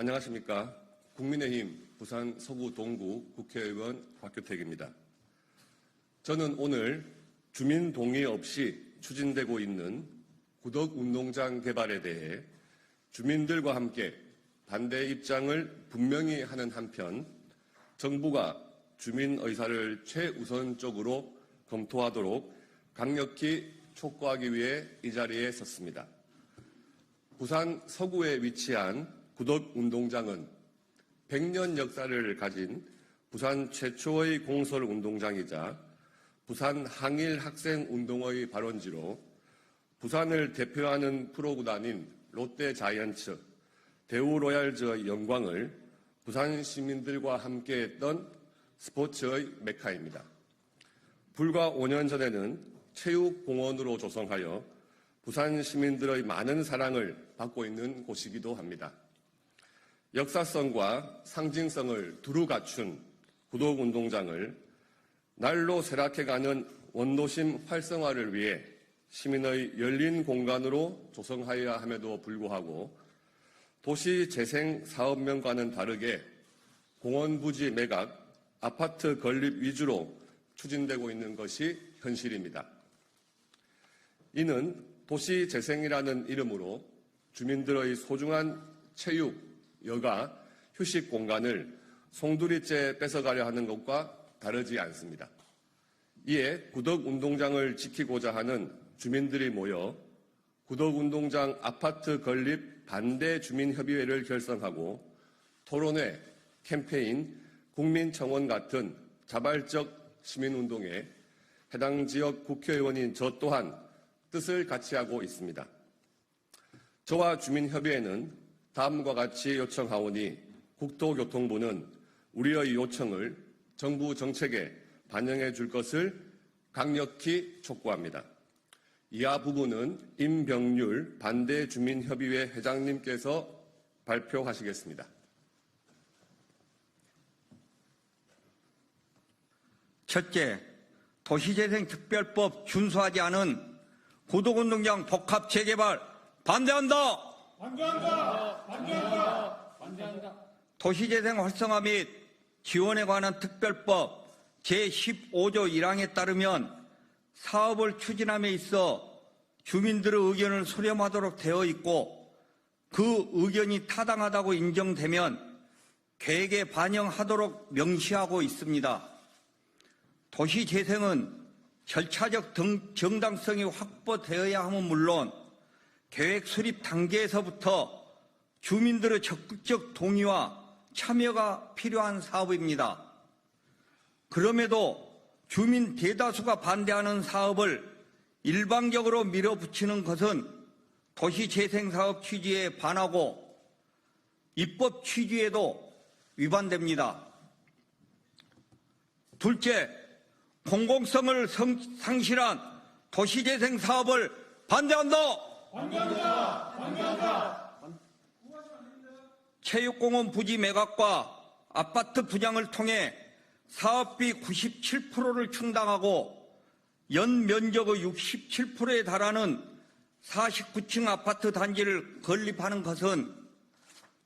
안녕하십니까. 국민의힘 부산 서구 동구 국회의원 곽규택입니다. 저는 오늘 주민 동의 없이 추진되고 있는 구덕운동장 개발에 대해 주민들과 함께 반대 입장을 분명히 하는 한편 정부가 주민 의사를 최우선적으로 검토하도록 강력히 촉구하기 위해 이 자리에 섰습니다. 부산 서구에 위치한 구덕운동장은 100년 역사를 가진 부산 최초의 공설운동장이자 부산 항일학생운동의 발원지로 부산을 대표하는 프로구단인 롯데자이언츠, 대우로얄즈의 영광을 부산 시민들과 함께했던 스포츠의 메카입니다. 불과 5년 전에는 체육공원으로 조성하여 부산 시민들의 많은 사랑을 받고 있는 곳이기도 합니다. 역사성과 상징성을 두루 갖춘 구덕운동장을 날로 쇠락해가는 원도심 활성화를 위해 시민의 열린 공간으로 조성하여야 함에도 불구하고 도시재생사업명과는 다르게 공원 부지 매각, 아파트 건립 위주로 추진되고 있는 것이 현실입니다. 이는 도시재생이라는 이름으로 주민들의 소중한 체육, 여가, 휴식 공간을 송두리째 뺏어가려 하는 것과 다르지 않습니다. 이에 구덕운동장을 지키고자 하는 주민들이 모여 구덕운동장 아파트 건립 반대 주민협의회를 결성하고 토론회, 캠페인, 국민청원 같은 자발적 시민운동에 해당 지역 국회의원인 저 또한 뜻을 같이 하고 있습니다. 저와 주민협의회는 다음과 같이 요청하오니 국토교통부는 우리의 요청을 정부 정책에 반영해 줄 것을 강력히 촉구합니다. 이하 부분은 임병률 반대주민협의회 회장님께서 발표하시겠습니다. 첫째, 도시재생특별법 준수하지 않은 구덕운동장 복합 재개발 반대한다. 반대한다. 반대한다. 반대한다. 도시재생 활성화 및 지원에 관한 특별법 제15조 1항에 따르면 사업을 추진함에 있어 주민들의 의견을 수렴하도록 되어 있고 그 의견이 타당하다고 인정되면 계획에 반영하도록 명시하고 있습니다. 도시재생은 절차적 정당성이 확보되어야 함은 물론 계획 수립 단계에서부터 주민들의 적극적 동의와 참여가 필요한 사업입니다. 그럼에도 주민 대다수가 반대하는 사업을 일방적으로 밀어붙이는 것은 도시재생사업 취지에 반하고 입법 취지에도 위반됩니다. 둘째, 공공성을 상실한 도시재생 사업을 반대한다. 반대한다. 반대한다. 체육공원 부지 매각과 아파트 분양을 통해 사업비 97%를 충당하고 연 면적의 67%에 달하는 49층 아파트 단지를 건립하는 것은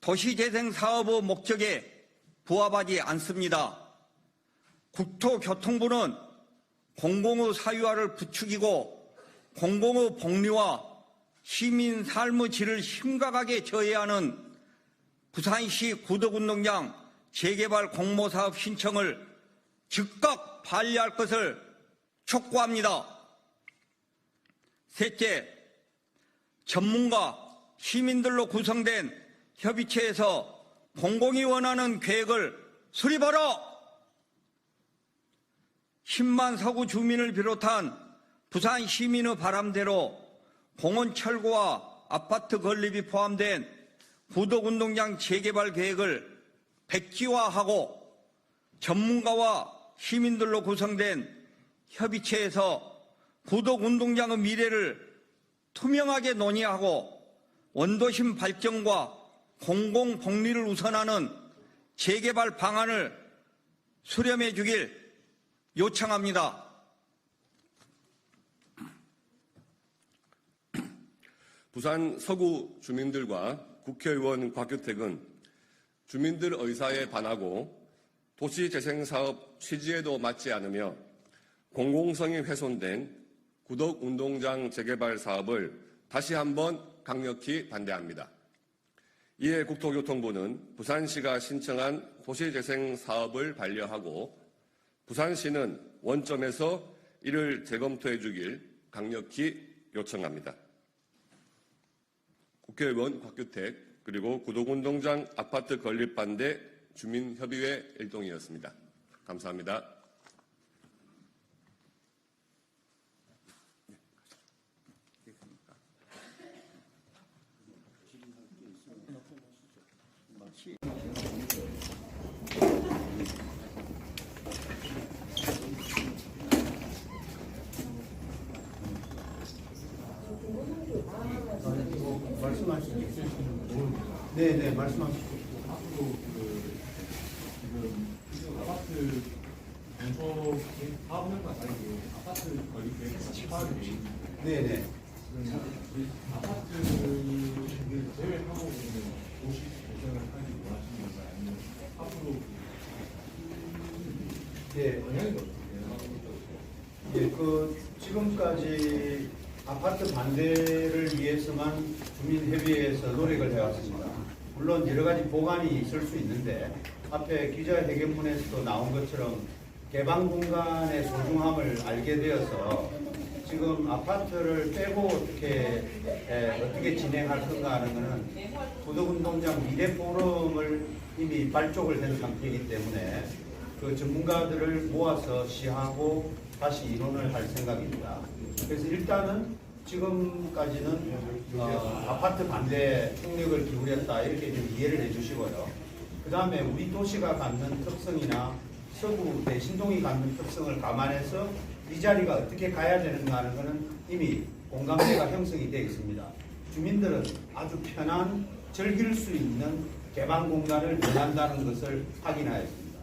도시재생 사업의 목적에 부합하지 않습니다. 국토교통부는 공공의 사유화를 부추기고 공공의 복리와 시민 삶의 질을 심각하게 저해하는 부산시 구덕운동장 재개발 공모사업 신청을 즉각 반려할 것을 촉구합니다. 셋째, 전문가, 시민들로 구성된 협의체에서 공공이 원하는 계획을 수립하라! 10만 서구 주민을 비롯한 부산 시민의 바람대로 공원 철거와 아파트 건립이 포함된 구덕운동장 재개발 계획을 백지화하고 전문가와 시민들로 구성된 협의체에서 구덕운동장의 미래를 투명하게 논의하고 원도심 발전과 공공복리를 우선하는 재개발 방안을 수렴해 주길 요청합니다. 부산 서구 주민들과 국회의원 곽규택은 주민들 의사에 반하고 도시재생사업 취지에도 맞지 않으며 공공성이 훼손된 구덕운동장 재개발 사업을 다시 한번 강력히 반대합니다. 이에 국토교통부는 부산시가 신청한 도시재생 사업을 반려하고 부산시는 원점에서 이를 재검토해 주길 강력히 요청합니다. 국회의원 곽규택 그리고 구덕운동장 아파트 건립 반대 주민협의회 일동이었습니다. 감사합니다. 말씀하시죠. 네, 말씀하시죠. 지금 아파트 건설 사업과 다르게 아파트 건립 계획에서 시파하게 돼 있는데 네. 아파트를 제외하고 있는 도시 재생을 하기 원하시는 건가요? 아니면 앞으로 영향이 어떻게 지금까지 아파트 반대를 위해서만 주민협의회에서 노력을 해왔습니다. 물론 여러 가지 보관이 있을 수 있는데 앞에 기자회견문에서도 나온 것처럼 개방 공간의 소중함을 알게 되어서 지금 아파트를 빼고 어떻게 진행할 건가 하는 것은 구덕운동장 미래 포럼을 이미 발족을 한 상태이기 때문에 그 전문가들을 모아서 시하고 다시 의논을 할 생각입니다. 그래서 일단은 지금까지는 아파트 반대에 총력을 기울였다 이렇게 좀 이해를 해주시고요. 그 다음에 우리 도시가 갖는 특성이나 서구 대신동이 갖는 특성을 감안해서 이 자리가 어떻게 가야 되는가 하는 것은 이미 공감대가 형성이 되어 있습니다. 주민들은 아주 편한 즐길 수 있는 개방 공간을 원한다는 것을 확인하였습니다.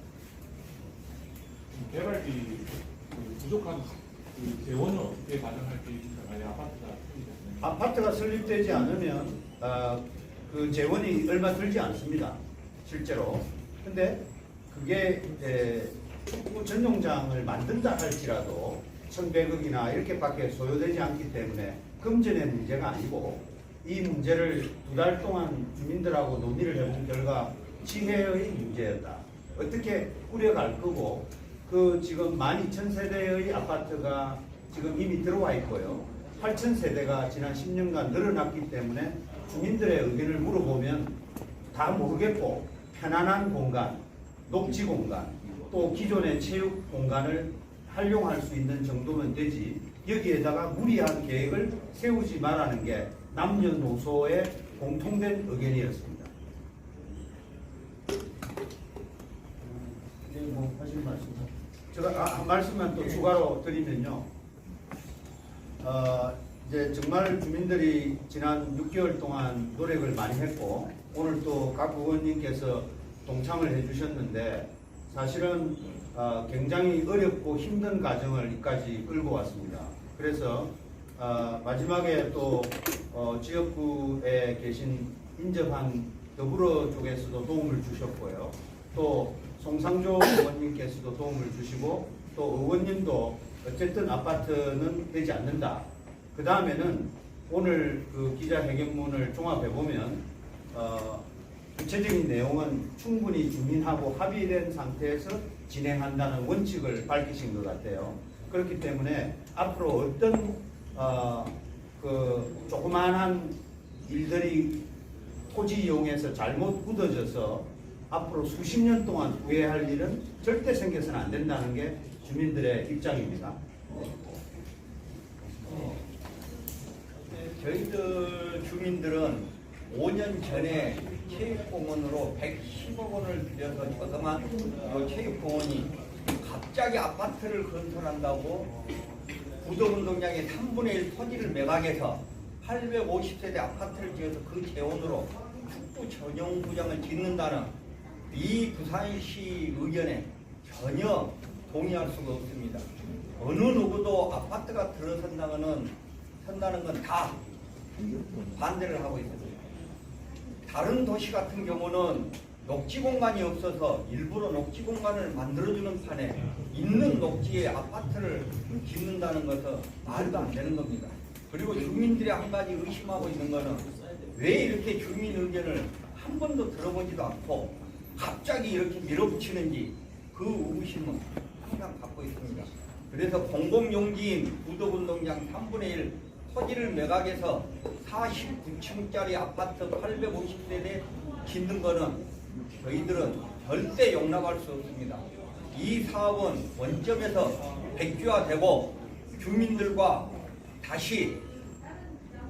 개발비 부족한 재원을 어떻게 마련할 계획입니까? 만약 아파트가 설립되면 아파트가 설립되지 않으면 그 재원이 얼마 들지 않습니다. 실제로. 근데 그게 축구 전용장을 만든다 할지라도 1,100억이나 이렇게밖에 소요되지 않기 때문에 금전의 문제가 아니고 이 문제를 2달 동안 주민들하고 논의를 해본 결과 지혜의 문제였다. 어떻게 꾸려갈 거고 그 지금 12,000세대의 아파트가 지금 이미 들어와 있고요. 8,000세대가 지난 10년간 늘어났기 때문에 주민들의 의견을 물어보면 다 모르겠고 편안한 공간, 녹지 공간, 또 기존의 체육 공간을 활용할 수 있는 정도면 되지 여기에다가 무리한 계획을 세우지 말라는 게 남녀노소의 공통된 의견이었습니다. 뭐 하실 말씀? 제가 한 말씀만 또 추가로 드리면요. 이제 정말 주민들이 지난 6개월 동안 노력을 많이 했고 오늘 또 각 의원님께서 동참을 해주셨는데 사실은 굉장히 어렵고 힘든 과정을 여기까지 끌고 왔습니다. 그래서 마지막에 또 지역구에 계신 인접한 더불어 쪽에서도 도움을 주셨고요. 또 송상조 의원님께서도 도움을 주시고 또 의원님도 어쨌든 아파트는 되지 않는다. 그 다음에는 오늘 그 기자회견문을 종합해보면 구체적인 내용은 충분히 주민하고 합의된 상태에서 진행한다는 원칙을 밝히신 것 같아요. 그렇기 때문에 앞으로 어떤 그 조그마한 일들이 토지 이용해서 잘못 굳어져서 앞으로 수십 년 동안 후회할 일은 절대 생겨서는 안 된다는 게 주민들의 입장입니다. 저희들 주민들은 5년 전에 체육공원으로 110억 원을 들여서 조그만 체육공원이 갑자기 아파트를 건설한다고 구덕운동장의 3분의 1 토지를 매각해서 850세대 아파트를 지어서 그 재원으로 축구 전용구장을 짓는다는 이 부산시 의견에 전혀 동의할 수가 없습니다. 어느 누구도 아파트가 들어선다는 건 다 반대를 하고 있습니다. 다른 도시 같은 경우는 녹지 공간이 없어서 일부러 녹지 공간을 만들어주는 판에 있는 녹지에 아파트를 짓는다는 것은 말도 안 되는 겁니다. 그리고 주민들이 한 가지 의심하고 있는 것은 왜 이렇게 주민 의견을 한 번도 들어보지도 않고 갑자기 이렇게 밀어붙이는지 그 의구심은 항상 갖고 있습니다. 그래서 공공용지인 구덕운동장 3분의 1 토지를 매각해서 49층짜리 아파트 850세대 짓는 거는 저희들은 절대 용납할 수 없습니다. 이 사업은 원점에서 백지화되고 주민들과 다시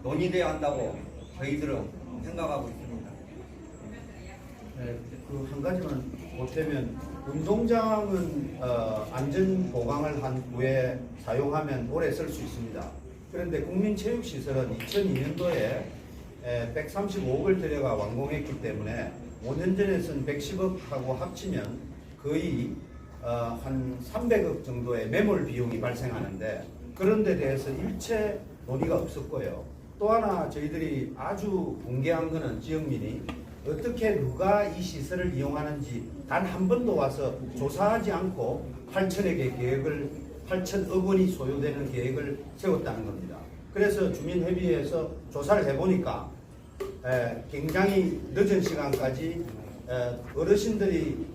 논의돼야 한다고 저희들은 생각하고 있습니다. 네, 그 한 가지만 보태면 운동장은 안전 보강을 한 후에 사용하면 오래 쓸 수 있습니다. 그런데 국민체육시설은 2002년도에 135억을 들여가 완공했기 때문에 5년 전에 쓴 110억하고 합치면 거의 한 300억 정도의 매몰 비용이 발생하는데 그런 데 대해서 일체 논의가 없었고요. 또 하나 저희들이 아주 공개한 거는 지역민이 어떻게 누가 이 시설을 이용하는지 단 한 번도 와서 조사하지 않고 8천억 원이 소요되는 계획을 세웠다는 겁니다. 그래서 주민협의회에서 조사를 해보니까 굉장히 늦은 시간까지 어르신들이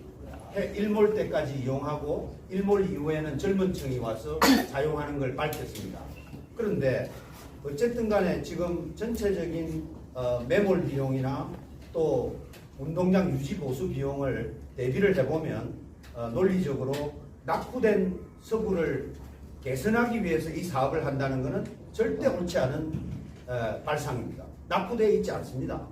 일몰 때까지 이용하고 일몰 이후에는 젊은 층이 와서 사용하는 걸 밝혔습니다. 그런데 어쨌든 간에 지금 전체적인 매몰 비용이나 또 운동장 유지 보수 비용을 대비를 해보면 논리적으로 낙후된 서구를 개선하기 위해서 이 사업을 한다는 것은 절대 옳지 않은 발상입니다. 낙후되어 있지 않습니다.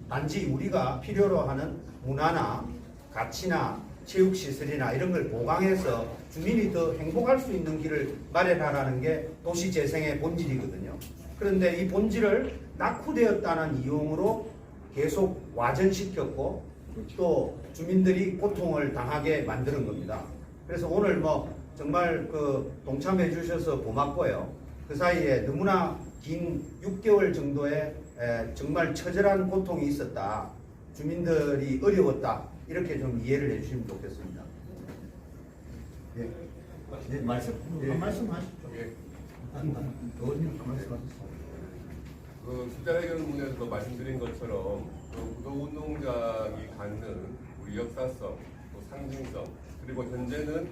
단지 우리가 필요로 하는 문화나 가치나 체육시설이나 이런 걸 보강해서 주민이 더 행복할 수 있는 길을 마련하라는 게 도시재생의 본질이거든요. 그런데 이 본질을 낙후되었다는 이용으로 계속 와전시켰고 또 주민들이 고통을 당하게 만드는 겁니다. 그래서 오늘 뭐 정말 그 동참해 주셔서 고맙고요. 그 사이에 너무나 긴 6개월 정도의 정말 처절한 고통이 있었다. 주민들이 어려웠다. 이렇게 좀 이해를 해주시면 좋겠습니다. 예. 네, 말씀. 예. 한 말씀 하시죠. 예. 의원님 한 말씀 하시죠. 그 숫자해결문에서 말씀드린 것처럼 그 구덕운동장이 갖는 우리 역사성, 또 상징성, 그리고 현재는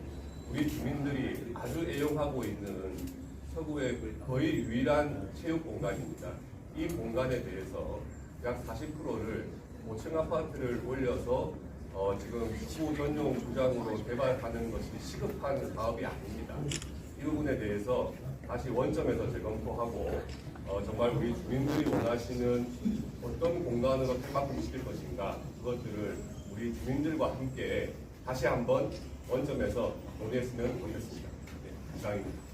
우리 주민들이 아주 애용하고 있는 서구의 거의 유일한 체육 공간입니다. 이 공간에 대해서 약 40%를 5층 아파트를 올려서 지금 구 전용 주장으로 개발하는 것이 시급한 사업이 아닙니다. 이 부분에 대해서 다시 원점에서 재검토하고 정말 우리 주민들이 원하시는 어떤 공간으로 퇴막시킬 것인가 그것들을 우리 주민들과 함께 다시 한번 원점에서 논의했으면 좋겠습니다. 네, 이상입니다.